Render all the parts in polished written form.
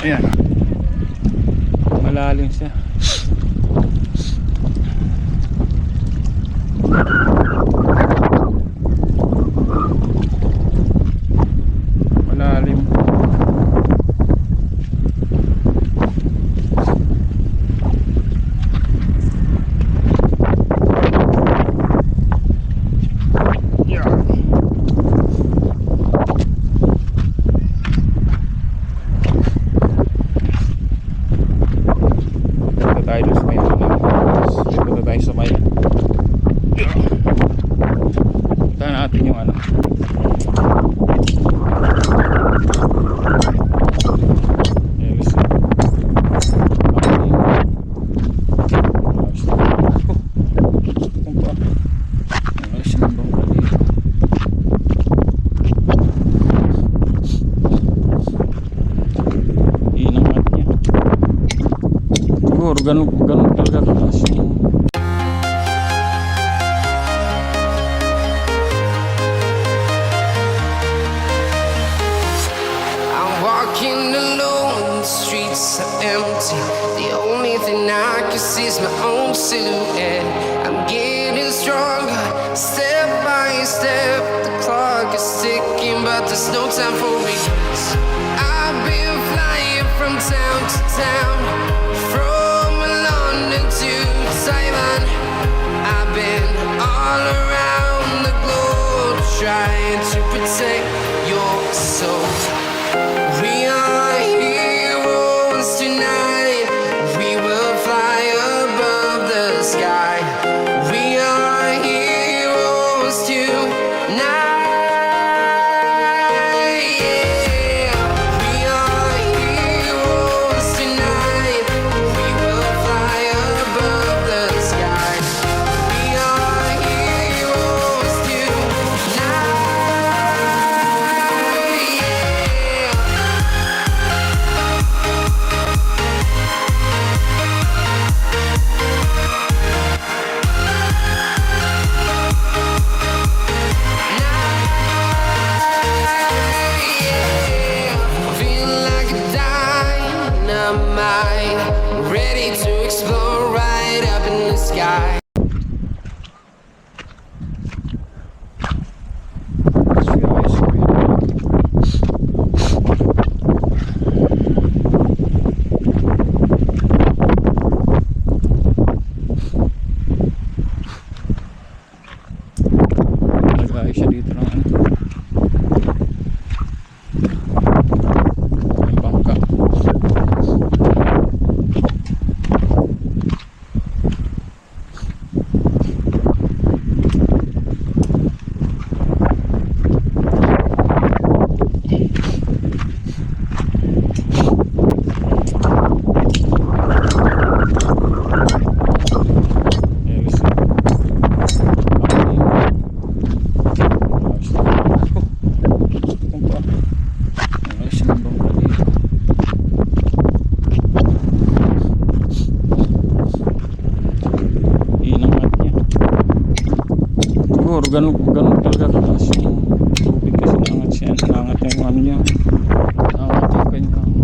Ayan, malalim siya. Malalim. Natin yung ano, inangat niya siguro ganun talaga kataas yung walking alone, the streets are empty. The only thing I can see is my own silhouette. I'm getting stronger, step by step. The clock is ticking, but there's no time for me. I've been flying from town to town, from London to Taiwan. I've been all around the globe, trying to protect your soul. We are heroes tonight. We will fly above the sky. We are heroes tonight. Yeah. We are heroes tonight. We will fly above the sky. We are heroes tonight. Ready to explore right up in the sky. nag-aayos siya dito ng ano, may bangka. Ganun talaga kataas yung tubig kasi nangat siya, nangat yung ano niya, nangat yung kanyang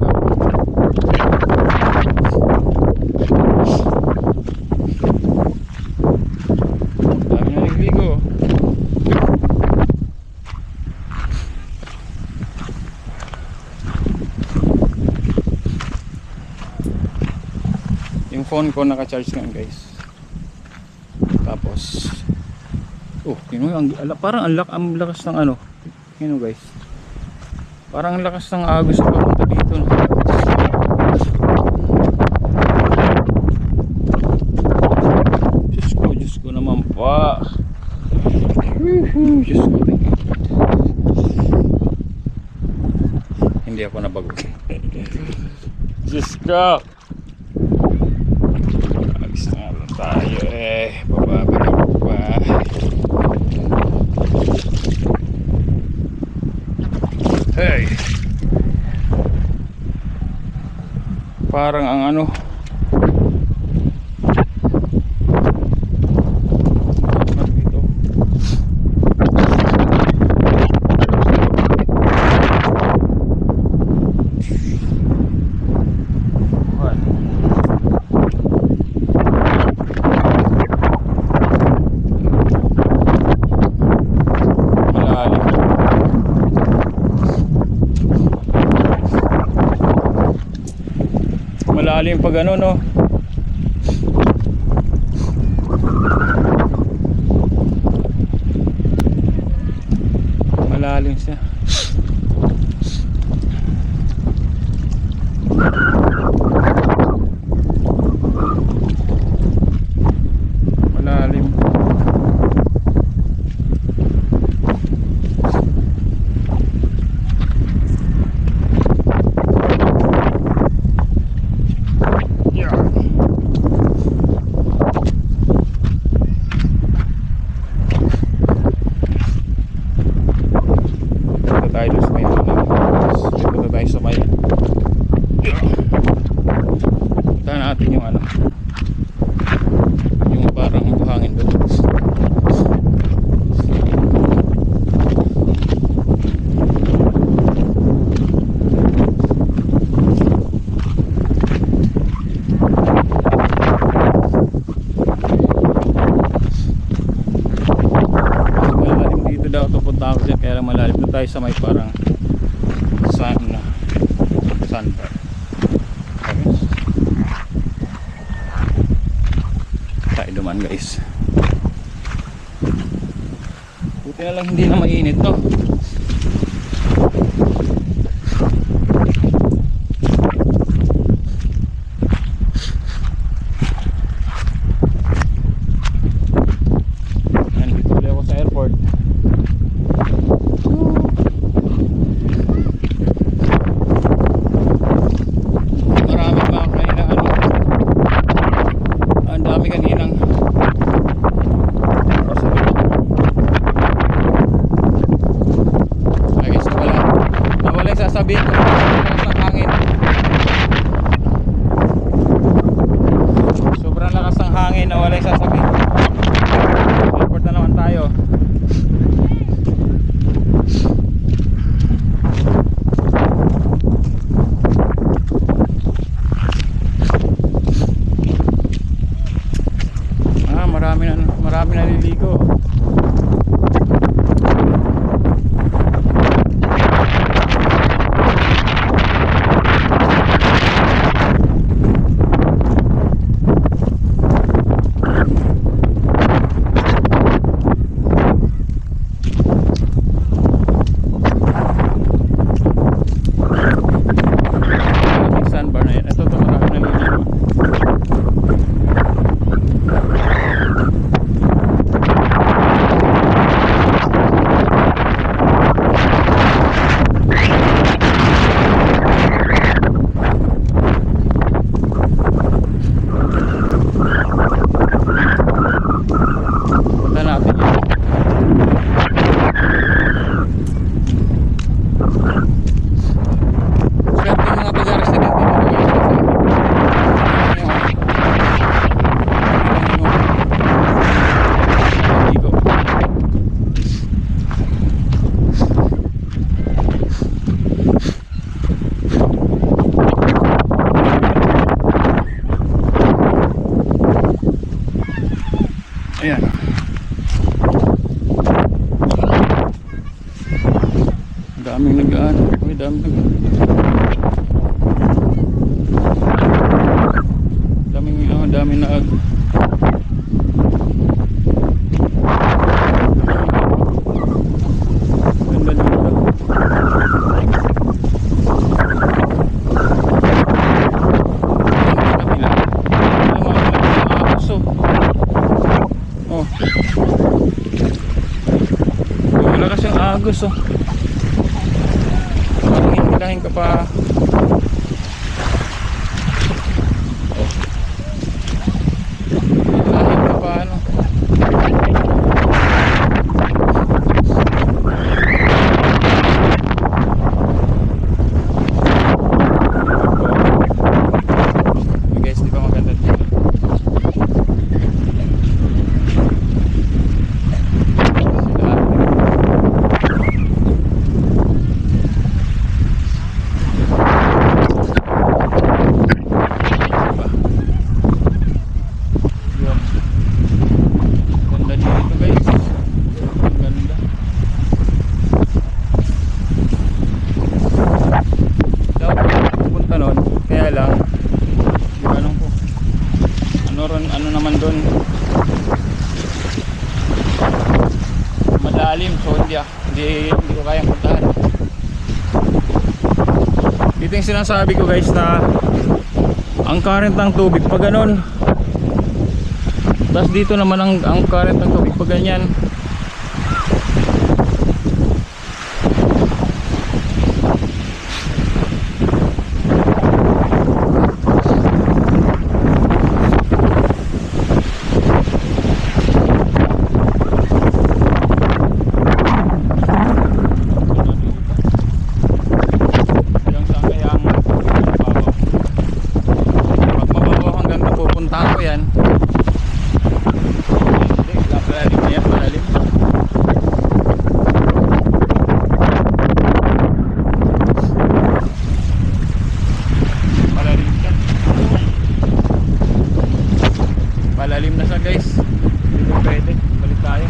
dami na nagligo. Yung phone ko naka-charge ngayon guys. Tapos parang ang lakas ng ano. Yun guys. Parang ang lakas ng agos sa papunta dito. No? Diyos ko naman pa. Diyos ko, thank you. Hindi ako nabagog. Diyos ko. Tayo bababalik pa. Hey, parang ang ano, dito malalim pag ano, no? Malalim siya. Malalim. Tayo doon sa may dito tayo sa may tahan natin yung ano, yung parang buhangin doon. Malalim dito daw ito, punta ako dyan, kaya malalim na tayo sa may parang sandbar. Tayo duman guys. Buti na lang hindi na mainit, no? Nandito ulit ako sa airport. Sabihin ko, sobrang lakas ng hangin. Sobrang lakas ng hangin na wala yung sasabihin. Airport na naman tayo. Marami na naliligo. Ayan. Daming nag-ano. Uy, daming nag ganda dito. Malakas yung agos, oh. Parang hinilahin ka pa. Oh. Hinilahin ka pa, ano. Guys, di ba maganda dito? malalim, so hindi ko kayang puntahan. Dito yung sinasabi ko guys na ang current ng tubig pag ganon, tapos dito naman ang current ng tubig pag ganyan. Malalim na siya guys. Dito pwede. Balik tayo.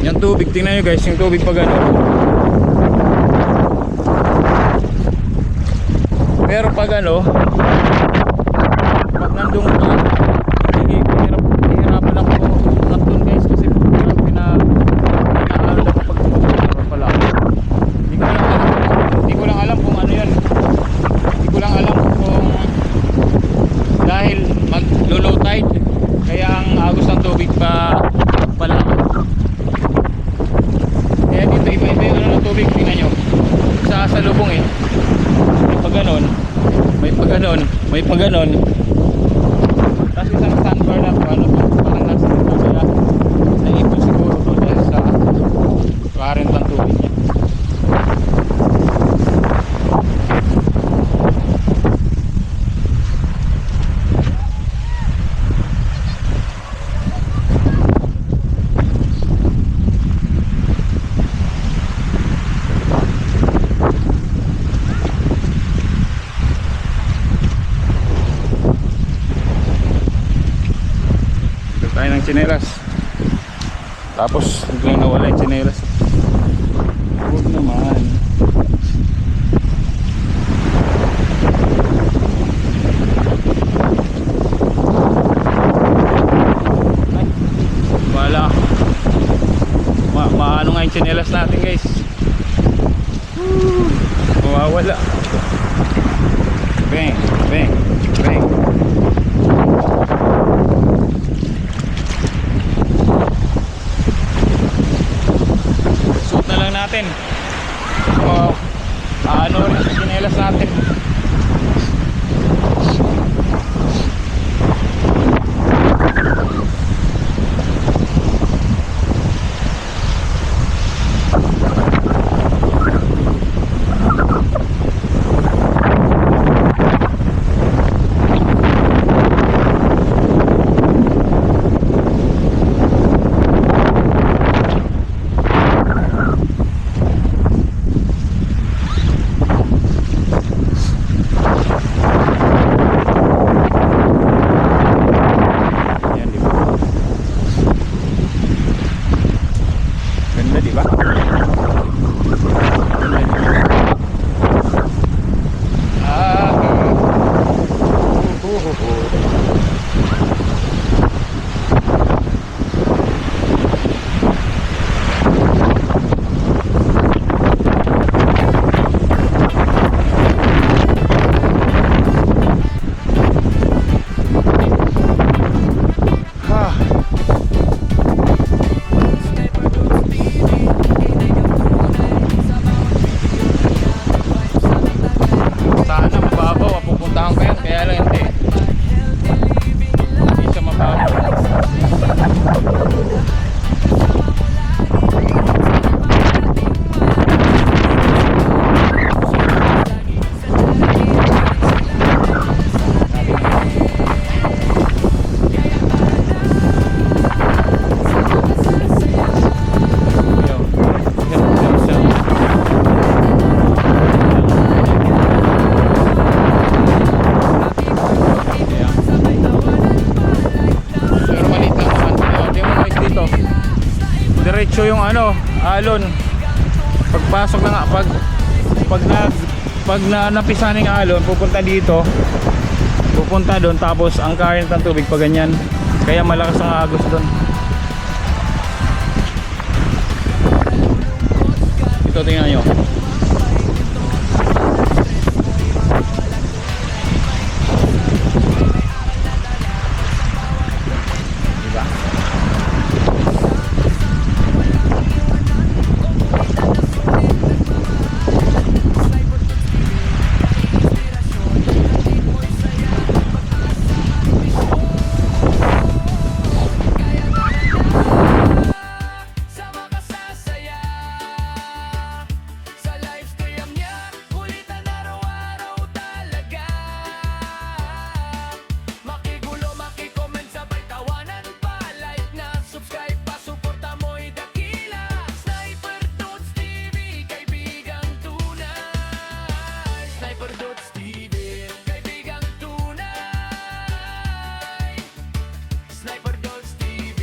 Yung tubig, tingnan nyo guys. Yung tubig pag ano. Pero pag ano, pag nandun ka, hihirapan ako nandun guys. Kasi parang pinaaral ako pag tumuturo pala. Hindi ko lang alam kung ano yan. Hindi ko lang alam kung dahil mag-low tide kaya ang agos ng tubig pa pala. Kaya dito iba-iba yung ano ng tubig, tingnan nyo sa lubong eh. May pag ganon, may pag ganon, may pag ganon, tapos isang sandbar na ano, parang nasa ito kaya naipon siguro to dahil sa current ng tubig niya. Tayo ng tsinelas, tapos biglang nawala yung tsinelas. Huwag naman. Ay, wala. Maano nga yung tsinelas natin guys. Mawawala. Bang, bang, bang. Natin so ano rin sa sinelas natin. Diretso yung ano, alon. Pagpasok na nga, pag napisan ng alon, pupunta dito, pupunta doon, tapos ang current ng tubig pa ganyan. Kaya malakas ang agos doon. dito, tingnan nyo. Diba? Sama ka sasaya sa livestream niya, kulitan araw-araw talaga. Makigulo, makicomment, sabay tawanan pa. Like na, subscribe pa, suporta mo'y dakila. Sniper Dudes TV, kaibigang tunay. Sniper Dudes TV, kaibigang tunay. Sniper Dudes TV,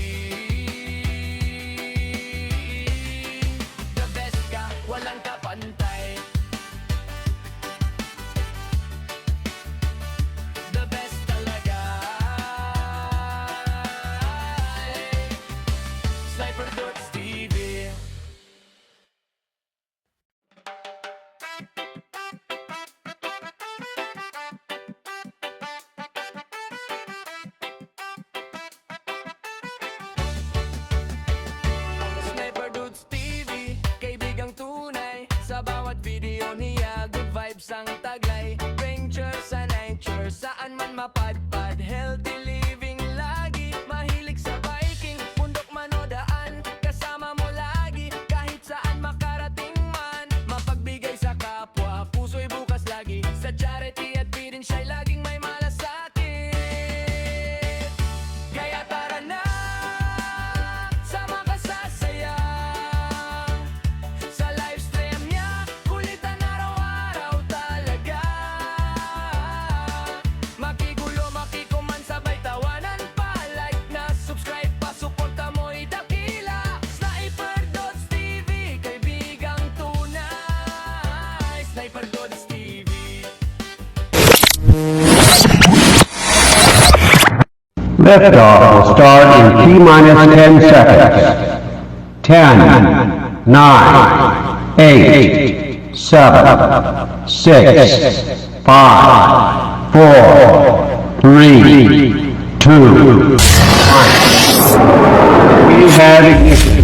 the best ka, walang kapantay. The best talaga. Sniper Dudes TV. Sniper Dudes TV, kaibigang tunay. Sa bawat video niya, good vibes ang taglay. Venture sa nature, saan man mapadpad. Healthy living lagi, mahilig sa biking. Bundok man o daan, kasama mo lagi. Kahit saan makarating man, mapagbigay sa kapwa. Puso'y bukas lagi, sa charity at feeding siya'y laging may malasakit. Kaya tara na, sama ka sasaya sa livestream niya, kulitan araw-araw talaga. Makigulo, makikuman, sabay tawanan pa. Like na, subscribe pa, suporta mo'y dakila. Sniper Dudes TV, kaibigang tunay. Sniper Dudes TV. Liftoff will start in T-minus 10 seconds. 10, 9, 8, 7, 6, 5, 4, 3, 2, 1. We have ignition.